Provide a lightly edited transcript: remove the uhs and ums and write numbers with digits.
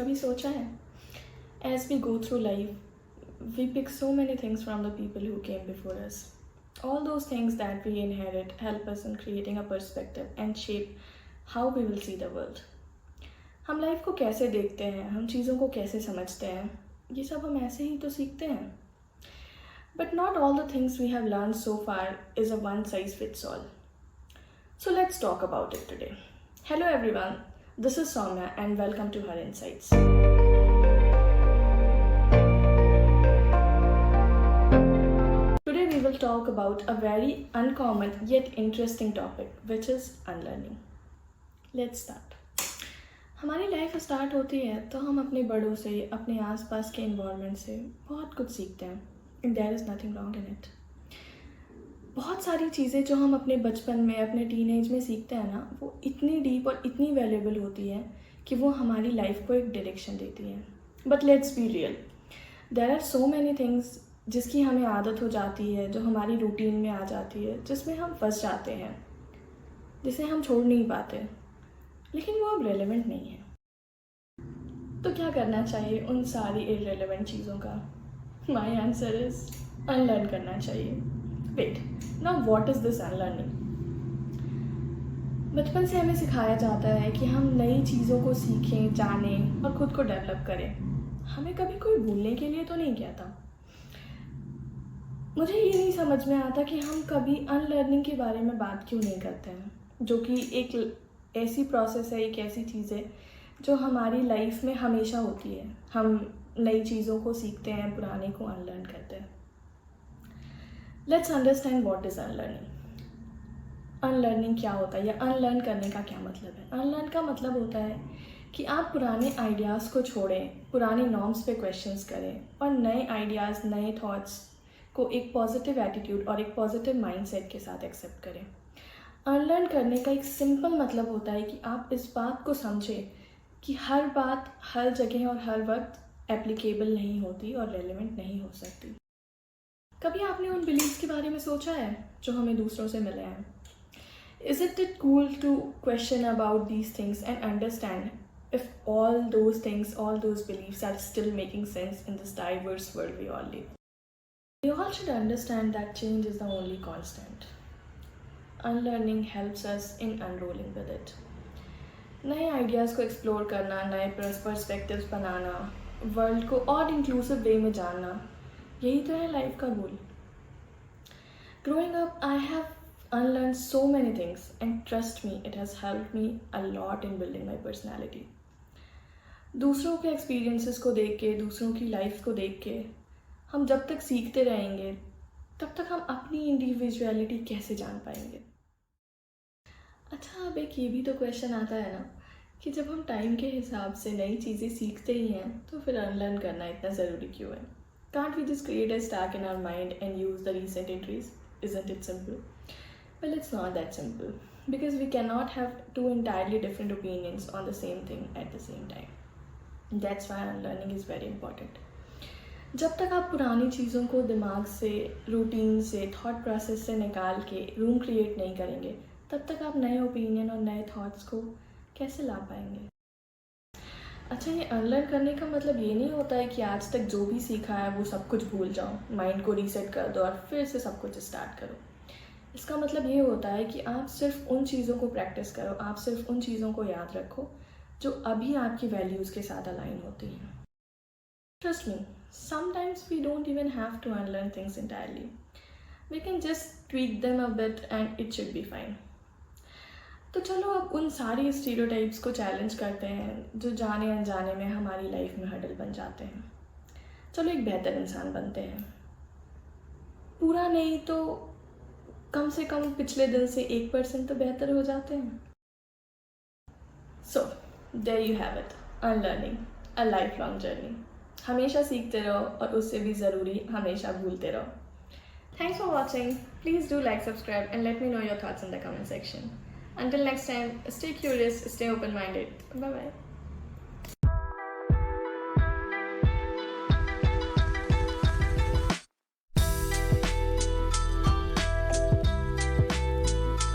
कभी सोचा है, as we go through life, we pick so many things from the people who came before us. All those things that we inherit help us in creating a perspective and shape how we will see the world. हम life को कैसे देखते हैं, हम चीज़ों को कैसे समझते हैं, ये सब हम ऐसे ही तो सीखते हैं. But not all the things we have learned so far is a one size fits all. So let's talk about it today. Hello everyone, this is Soumya and welcome to Her Insights. Today we will talk about a very uncommon yet interesting topic, which is unlearning. Let's start. हमारी life start होती है तो हम अपने बड़ों से, अपने आसपास के एनवायरनमेंट से बहुत कुछ सीखते हैं. And there is nothing wrong in it. बहुत सारी चीज़ें जो हम अपने बचपन में, अपने टीनेज में सीखते हैं ना, वो इतनी डीप और इतनी वैल्यूएबल होती है कि वो हमारी लाइफ को एक डायरेक्शन देती है. But let's be real, there are so many things जिसकी हमें आदत हो जाती है, जो हमारी रूटीन में आ जाती है, जिसमें हम फंस जाते हैं, जिसे हम छोड़ नहीं पाते, लेकिन वो अब रेलेवेंट नहीं है. तो क्या करना चाहिए उन सारी इररेलेवेंट चीज़ों का? माई आंसर इज अनलर्न करना चाहिए. Wait, now what is this unlearning? बचपन से हमें सिखाया जाता है कि हम नई चीज़ों को सीखें, जानें और खुद को डेवलप करें. हमें कभी कोई भूलने के लिए तो नहीं कहता. मुझे ये नहीं समझ में आता कि हम कभी अनलर्निंग के बारे में बात क्यों नहीं करते हैं, जो कि एक ऐसी प्रोसेस है, एक ऐसी चीज़ है जो हमारी लाइफ में हमेशा होती है. हम नई चीज़ों को सीखते हैं, पुराने को अनलर्न करते हैं. Let's understand what is unlearning. Unlearning क्या होता है या अनलर्न करने का क्या मतलब है? अनलर्न का मतलब होता है कि आप पुराने आइडियाज़ को छोड़ें, पुराने नॉर्म्स पे क्वेश्चंस करें और नए आइडियाज़, नए थॉट्स को एक पॉजिटिव एटीट्यूड और एक पॉजिटिव माइंडसेट के साथ एक्सेप्ट करें. अनलर्न करने का एक सिंपल मतलब होता है कि आप इस बात को समझें कि हर बात हर जगह और हर वक्त एप्लीकेबल नहीं होती और रेलेवेंट नहीं हो सकती. कभी आपने उन बिलीव्स के बारे में सोचा है जो हमें दूसरों से मिले हैं? Is it cool to question about these things and understand if all those things, all those beliefs are still making sense in this diverse world we all live? We all should understand that change is the only constant. Unlearning helps us in unrolling with it. नए ideas को explore करना, नए perspectives बनाना, world को और inclusive वे में जानना, यही तो है लाइफ का गोल. Growing up, I have unlearned so many things and trust me, it has helped me a lot in building my personality. दूसरों के एक्सपीरियंसेस को देख के, दूसरों की लाइफ को देख के हम जब तक सीखते रहेंगे तब तक हम अपनी इंडिविजुअलिटी कैसे जान पाएंगे? अच्छा, अब एक ये भी तो क्वेश्चन आता है ना कि जब हम टाइम के हिसाब से नई चीज़ें सीखते ही हैं तो फिर अनलर्न करना इतना ज़रूरी क्यों है? Can't we just create a stack in our mind and use the recent entries? Isn't it simple? Well, it's not that simple because we cannot have two entirely different opinions on the same thing at the same time. That's why unlearning is very important. जब तक आप पुरानी चीज़ों को दिमाग से, routine से, thought process से निकाल के रूम क्रिएट नहीं करेंगे, तब तक आप नए ओपिनियन और नए थॉट्स को कैसे ला पाएंगे? अच्छा, ये अनलर्न करने का मतलब ये नहीं होता है कि आज तक जो भी सीखा है वो सब कुछ भूल जाओ, माइंड को रीसेट कर दो और फिर से सब कुछ स्टार्ट करो. इसका मतलब ये होता है कि आप सिर्फ उन चीज़ों को प्रैक्टिस करो, आप सिर्फ उन चीज़ों को याद रखो जो अभी आपकी वैल्यूज़ के साथ अलाइन होती हैं. Trust me, sometimes we don't even have to unlearn things entirely. We can just tweak them a bit and it should be fine. तो चलो अब उन सारी स्टीरियोटाइप्स को चैलेंज करते हैं जो जाने अनजाने में हमारी लाइफ में हर्डल बन जाते हैं. चलो एक बेहतर इंसान बनते हैं. पूरा नहीं तो कम से कम पिछले दिन से 1% तो बेहतर हो जाते हैं. So, there you have it. Unlearning, a lifelong journey. हमेशा सीखते रहो और उससे भी ज़रूरी हमेशा भूलते रहो. Thanks for watching. Please do like, subscribe and let me know your thoughts in the comment section. Until next time, stay curious, stay open-minded. Bye-bye.